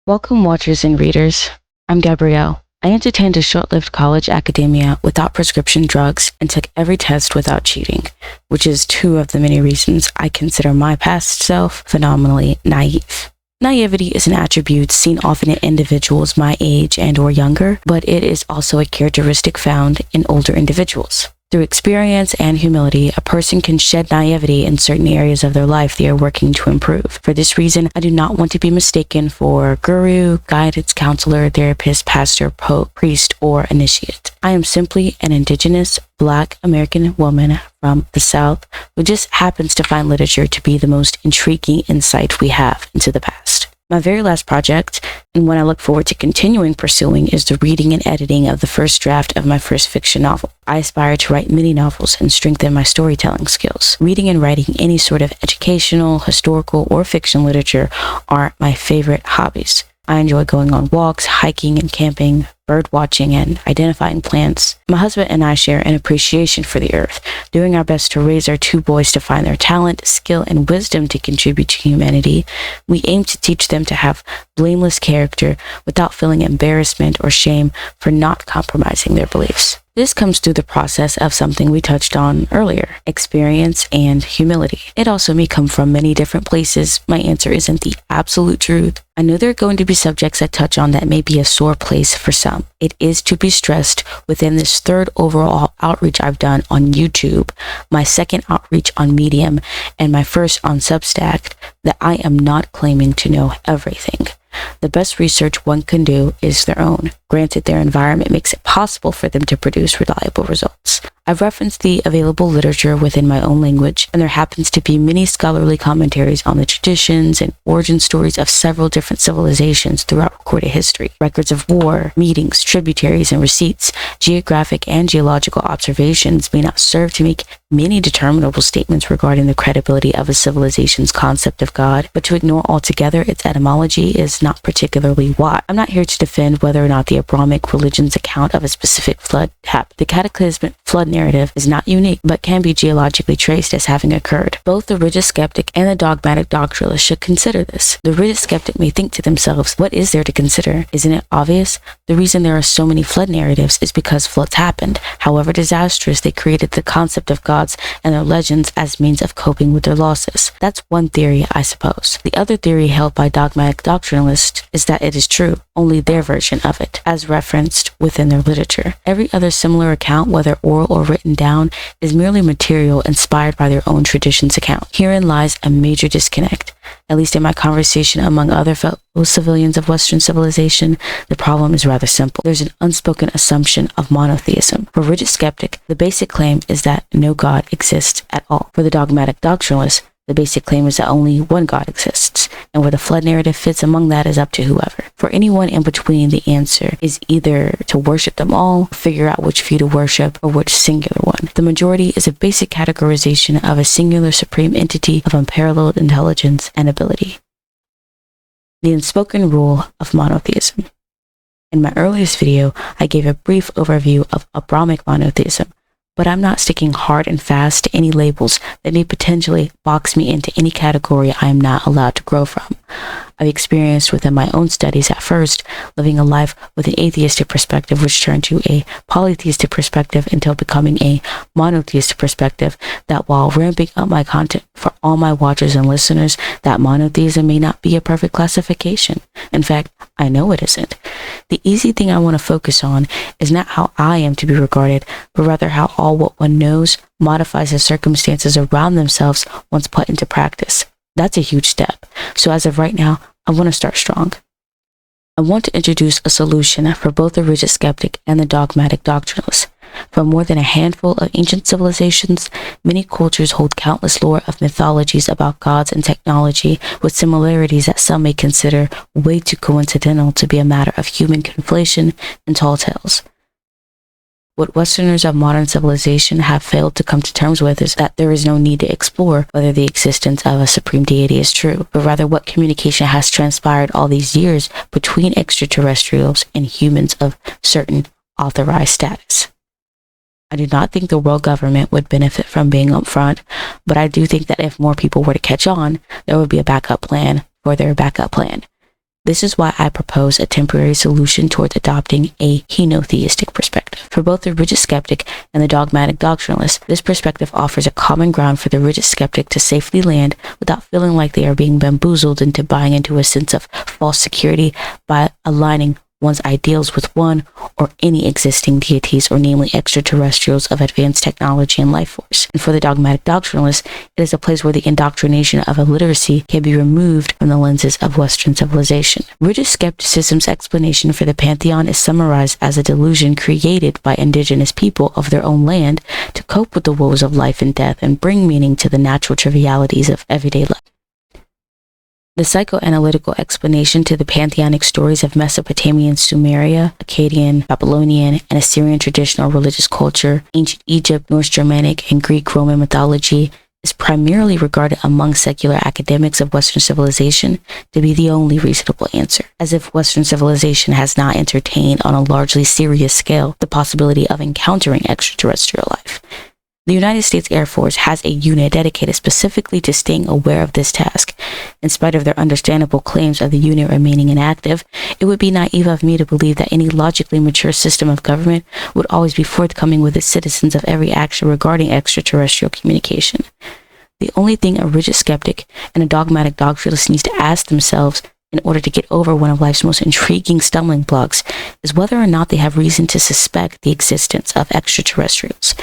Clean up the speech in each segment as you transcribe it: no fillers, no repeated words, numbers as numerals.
Welcome, watchers and readers. I'm Jibra'el. I entertained a short-lived college academia without prescription drugs and took every test without cheating, which is two of the many reasons I consider my past self phenomenally naive. Naivety is an attribute seen often in individuals my age and or younger, but it is also a characteristic found in older individuals. Through experience and humility, a person can shed naivety in certain areas of their life they are working to improve. For this reason, I do not want to be mistaken for guru, guidance counselor, therapist, pastor, pope, priest, or initiate. I am simply an indigenous, Black American woman from the South who just happens to find literature to be the most intriguing insight we have into the past. My very last project, and one I look forward to continuing pursuing, is the reading and editing of the first draft of my first fiction novel. I aspire to write many novels and strengthen my storytelling skills. Reading and writing any sort of educational, historical, or fiction literature are my favorite hobbies. I enjoy going on walks, hiking and camping, bird watching, and identifying plants. My husband and I share an appreciation for the earth, doing our best to raise our two boys to find their talent, skill, and wisdom to contribute to humanity. We aim to teach them to have blameless character without feeling embarrassment or shame for not compromising their beliefs. This comes through the process of something we touched on earlier, experience and humility. It also may come from many different places. My answer isn't the absolute truth. I know there are going to be subjects I touch on that may be a sore place for some. It is to be stressed within this third overall outreach I've done on YouTube, my second outreach on Medium, and my first on Substack, that I am not claiming to know everything. The best research one can do is their own. Granted, their environment makes it possible for them to produce reliable results. I've referenced the available literature within my own language, and there happens to be many scholarly commentaries on the traditions and origin stories of several different civilizations throughout recorded history. Records of war, meetings, tributaries, and receipts, geographic and geological observations may not serve to make many determinable statements regarding the credibility of a civilization's concept of God, but to ignore altogether its etymology is not particularly wise. I'm not here to defend whether or not the Abrahamic religion's account of a specific flood happened. The cataclysmic flood narrative is not unique, but can be geologically traced as having occurred. Both the rigid skeptic and the dogmatic doctrinalist should consider this. The rigid skeptic may think to themselves, what is there to consider? Isn't it obvious? The reason there are so many flood narratives is because floods happened. However disastrous, they created the concept of gods and their legends as means of coping with their losses. That's one theory, I suppose. The other theory held by dogmatic doctrinalists is that it is true, only their version of it, as referenced within their literature. Every other similar account, whether oral or written down, is merely material inspired by their own tradition's account. Herein lies a major disconnect. At least in my conversation among other fellow civilians of Western civilization, the problem is rather simple. There's an unspoken assumption of monotheism. For rigid skeptic, the basic claim is that no God exists at all. For the dogmatic doctrinalist, the basic claim is that only one God exists, and where the flood narrative fits among that is up to whoever. For anyone in between, the answer is either to worship them all, figure out which few to worship, or which singular one. The majority is a basic categorization of a singular supreme entity of unparalleled intelligence and ability. The unspoken rule of monotheism. In my earliest video, I gave a brief overview of Abrahamic monotheism, but I'm not sticking hard and fast to any labels that may potentially box me into any category I am not allowed to grow from. I've experienced within my own studies at first, living a life with an atheistic perspective which turned to a polytheistic perspective until becoming a monotheistic perspective, that while ramping up my content for all my watchers and listeners, that monotheism may not be a perfect classification. In fact, I know it isn't. The easy thing I want to focus on is not how I am to be regarded, but rather how all what one knows modifies the circumstances around themselves once put into practice. That's a huge step. So as of right now, I want to start strong. I want to introduce a solution for both the rigid skeptic and the dogmatic doctrinalist. For more than a handful of ancient civilizations, many cultures hold countless lore of mythologies about gods and technology, with similarities that some may consider way too coincidental to be a matter of human conflation and tall tales. What Westerners of modern civilization have failed to come to terms with is that there is no need to explore whether the existence of a supreme deity is true, but rather what communication has transpired all these years between extraterrestrials and humans of certain authorized status. I do not think the world government would benefit from being upfront, but I do think that if more people were to catch on, there would be a backup plan for their backup plan. This is why I propose a temporary solution towards adopting a henotheistic perspective. For both the rigid skeptic and the dogmatic doctrinalist, this perspective offers a common ground for the rigid skeptic to safely land without feeling like they are being bamboozled into buying into a sense of false security by aligning one's ideals with one or any existing deities, or namely extraterrestrials of advanced technology and life force. And for the dogmatic doctrinalist, it is a place where the indoctrination of illiteracy can be removed from the lenses of Western civilization. Rigid skepticism's explanation for the pantheon is summarized as a delusion created by indigenous people of their own land to cope with the woes of life and death and bring meaning to the natural trivialities of everyday life. The psychoanalytical explanation to the pantheonic stories of Mesopotamian Sumeria, Akkadian, Babylonian, and Assyrian traditional religious culture, ancient Egypt, Norse Germanic, and Greek Roman mythology is primarily regarded among secular academics of Western civilization to be the only reasonable answer, as if Western civilization has not entertained on a largely serious scale the possibility of encountering extraterrestrial life. The United States Air Force has a unit dedicated specifically to staying aware of this task. In spite of their understandable claims of the unit remaining inactive, it would be naive of me to believe that any logically mature system of government would always be forthcoming with its citizens of every action regarding extraterrestrial communication. The only thing a rigid skeptic and a dogmatic doctrinalist needs to ask themselves in order to get over one of life's most intriguing stumbling blocks is whether or not they have reason to suspect the existence of extraterrestrials.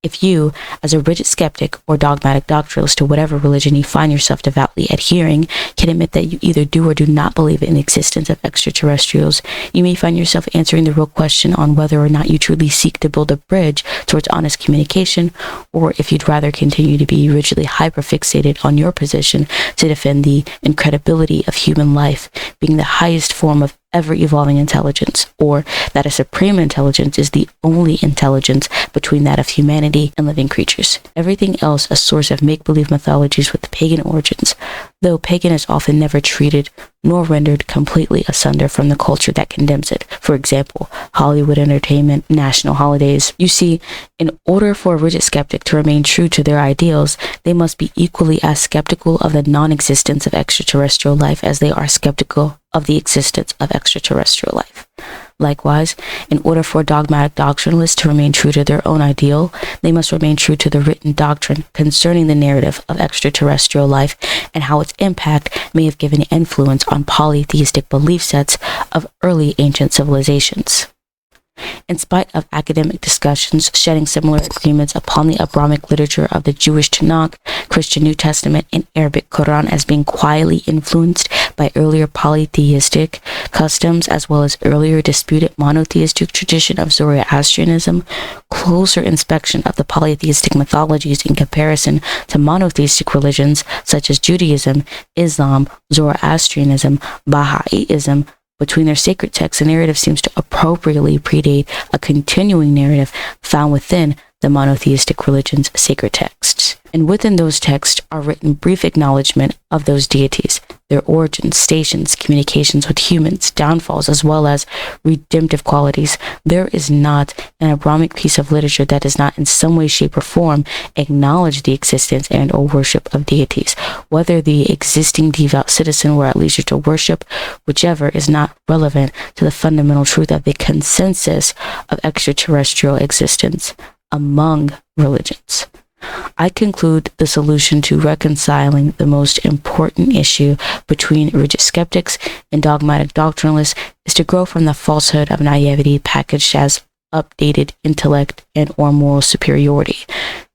If you, as a rigid skeptic or dogmatic doctrinalist to whatever religion you find yourself devoutly adhering, can admit that you either do or do not believe in the existence of extraterrestrials, you may find yourself answering the real question on whether or not you truly seek to build a bridge towards honest communication, or if you'd rather continue to be rigidly hyperfixated on your position to defend the incredibility of human life being the highest form of ever-evolving intelligence, or that a supreme intelligence is the only intelligence between that of humanity and living creatures. Everything else a source of make-believe mythologies with pagan origins, though pagan is often never treated nor rendered completely asunder from the culture that condemns it. For example, Hollywood entertainment, national holidays. You see, in order for a rigid skeptic to remain true to their ideals, they must be equally as skeptical of the non-existence of extraterrestrial life as they are skeptical of the existence of extraterrestrial life. Likewise, in order for dogmatic doctrinalists to remain true to their own ideal, they must remain true to the written doctrine concerning the narrative of extraterrestrial life and how its impact may have given influence on polytheistic belief sets of early ancient civilizations. In spite of academic discussions shedding similar agreements upon the Abrahamic literature of the Jewish Tanakh, Christian New Testament, and Arabic Quran as being quietly influenced by earlier polytheistic customs as well as earlier disputed monotheistic tradition of Zoroastrianism, closer inspection of the polytheistic mythologies in comparison to monotheistic religions such as Judaism, Islam, Zoroastrianism, Baha'ism, between their sacred texts, the narrative seems to appropriately predate a continuing narrative found within the monotheistic religion's sacred texts. And within those texts are written brief acknowledgement of those deities, their origins, stations, communications with humans, downfalls, as well as redemptive qualities. There is not an Abrahamic piece of literature that does not in some way, shape, or form acknowledge the existence and or worship of deities. Whether the existing devout citizen were at leisure to worship, whichever is not relevant to the fundamental truth of the consensus of extraterrestrial existence among religions. I conclude the solution to reconciling the most important issue between rigid skeptics and dogmatic doctrinalists is to grow from the falsehood of naivety packaged as updated intellect and or moral superiority.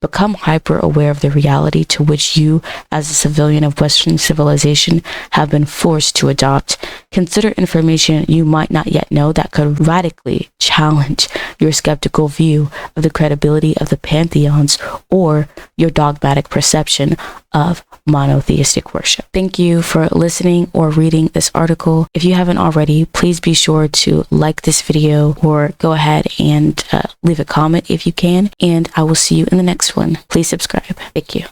Become hyper aware of the reality to which you, as a civilian of Western civilization, have been forced to adopt. Consider information you might not yet know that could radically challenge your skeptical view of the credibility of the pantheons or your dogmatic perception of monotheistic worship. Thank you for listening or reading this article. If you haven't already, please be sure to like this video or go ahead and leave a comment if you can, and I will see you in the next one. Please subscribe. Thank you.